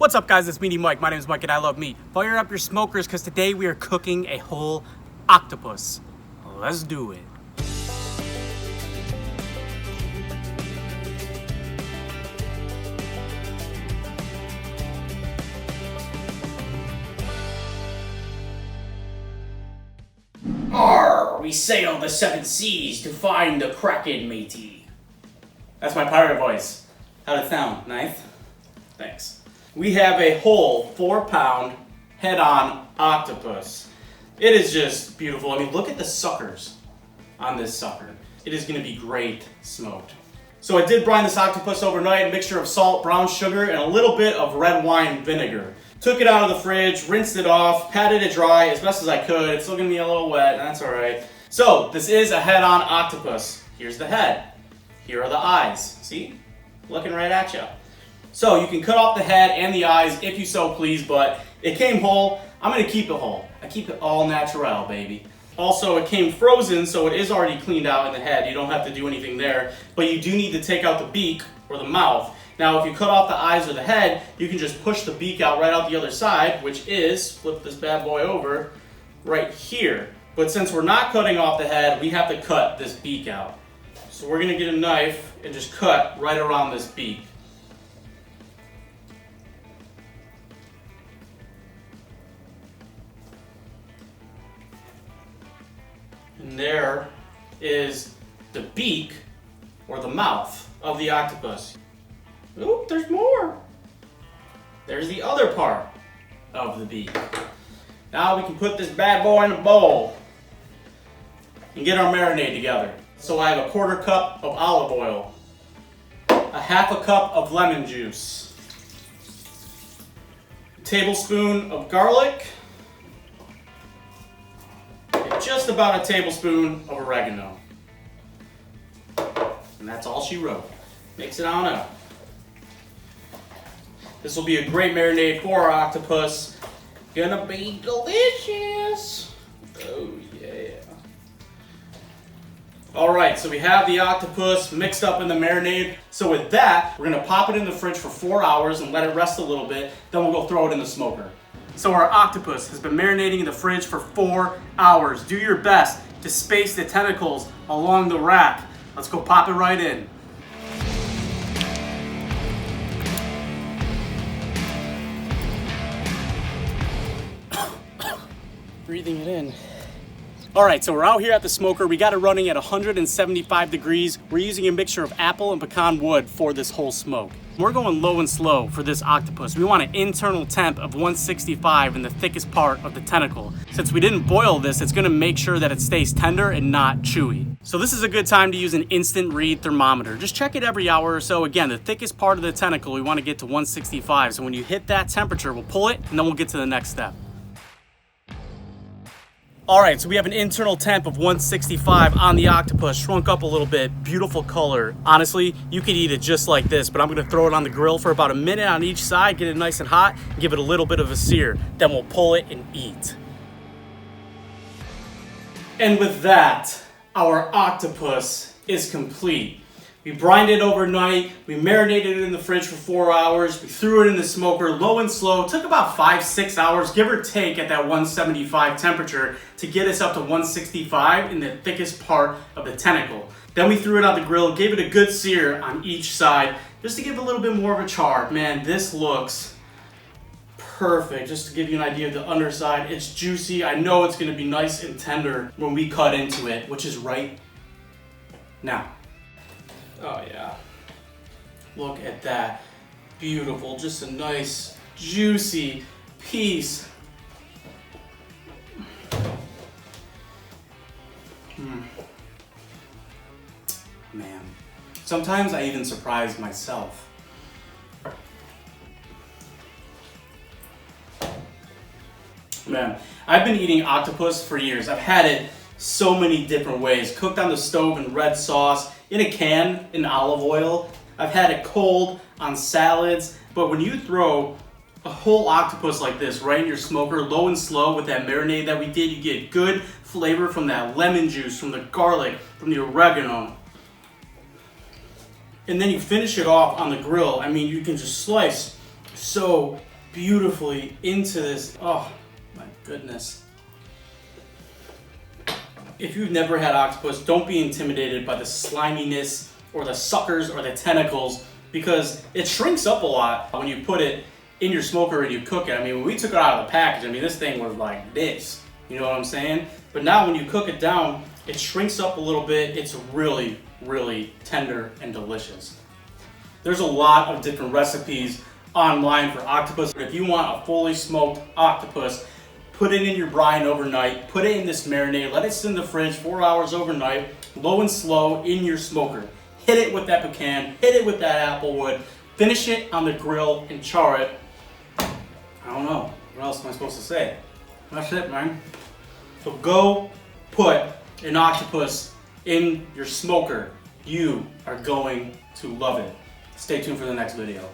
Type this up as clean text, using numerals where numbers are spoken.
What's up, guys? It's Meaty Mike. My name is Mike and I love meat. Fire up your smokers because today we are cooking a whole octopus. Let's do it. Arr, we sail the 7 seas to find the KRAKEN, matey. That's my pirate voice. How'd it sound? Nice? Thanks. We have a whole 4-pound head-on octopus. It is just beautiful. I mean, look at the suckers on this sucker. It is gonna be great smoked. So I did brine this octopus overnight, a mixture of salt, brown sugar, and a little bit of red wine vinegar. Took it out of the fridge, rinsed it off, patted it dry as best as I could. It's still gonna be a little wet, that's all right. So this is a head-on octopus. Here's the head. Here are the eyes. See? Looking right at you. So you can cut off the head and the eyes if you so please, but it came whole. I'm gonna keep it whole. I keep it all natural, baby. Also, it came frozen, so it is already cleaned out in the head. You don't have to do anything there, but you do need to take out the beak or the mouth. Now, if you cut off the eyes or the head, you can just push the beak out right out the other side, which is, flip this bad boy over, right here. But since we're not cutting off the head, we have to cut this beak out. So we're gonna get a knife and just cut right around this beak. And there is the beak, or the mouth, of the octopus. Oop, there's more. There's the other part of the beak. Now we can put this bad boy in a bowl and get our marinade together. So I have a 1/4 cup of olive oil, a 1/2 cup of lemon juice, a tablespoon of garlic, just about a tablespoon of oregano. And that's all she wrote. Mix it on up. This will be a great marinade for our octopus. Gonna be delicious. Oh yeah. All right, so we have the octopus mixed up in the marinade. So with that, we're gonna pop it in the fridge for 4 hours and let it rest a little bit. Then we'll go throw it in the smoker. So our octopus has been marinating in the fridge for 4 hours. Do your best to space the tentacles along the rack. Let's go pop it right in. Breathing it in. All right, so we're out here at the smoker. We got it running at 175 degrees. We're using a mixture of apple and pecan wood for this whole smoke. We're going low and slow for this octopus. We want an internal temp of 165 in the thickest part of the tentacle. Since we didn't boil this, it's gonna make sure that it stays tender and not chewy. So this is a good time to use an instant read thermometer. Just check it every hour or so. Again, the thickest part of the tentacle, we wanna get to 165. So when you hit that temperature, we'll pull it and then we'll get to the next step. All right, so we have an internal temp of 165 on the octopus, shrunk up a little bit, beautiful color. Honestly, you could eat it just like this, but I'm gonna throw it on the grill for about a minute on each side, get it nice and hot, and give it a little bit of a sear. Then we'll pull it and eat. And with that, our octopus is complete. We brined it overnight, we marinated it in the fridge for 4 hours, we threw it in the smoker low and slow. It took about 5-6 hours, give or take, at that 175 temperature to get us up to 165 in the thickest part of the tentacle. Then we threw it on the grill, gave it a good sear on each side, just to give it a little bit more of a char. Man, this looks perfect. Just to give you an idea of the underside, it's juicy. I know it's gonna be nice and tender when we cut into it, which is right now. Oh yeah, look at that, beautiful, just a nice juicy piece. Man, sometimes I even surprise myself. Man, I've been eating octopus for years. I've had it so many different ways, cooked on the stove in red sauce, in a can in olive oil. I've had it cold on salads, but when you throw a whole octopus like this right in your smoker, low and slow with that marinade that we did, you get good flavor from that lemon juice, from the garlic, from the oregano. And then you finish it off on the grill. I mean, you can just slice so beautifully into this. Oh my goodness. If you've never had octopus, don't be intimidated by the sliminess or the suckers or the tentacles, because it shrinks up a lot when you put it in your smoker and you cook it. I mean, when we took it out of the package, I mean, this thing was like this. You know what I'm saying? But now when you cook it down, it shrinks up a little bit. It's really, really tender and delicious. There's a lot of different recipes online for octopus. If you want a fully smoked octopus, put it in your brine overnight, put it in this marinade, let it sit in the fridge 4 hours overnight, low and slow in your smoker. Hit it with that pecan, hit it with that applewood, finish it on the grill and char it. I don't know, what else am I supposed to say? That's it, man. So go put an octopus in your smoker. You are going to love it. Stay tuned for the next video.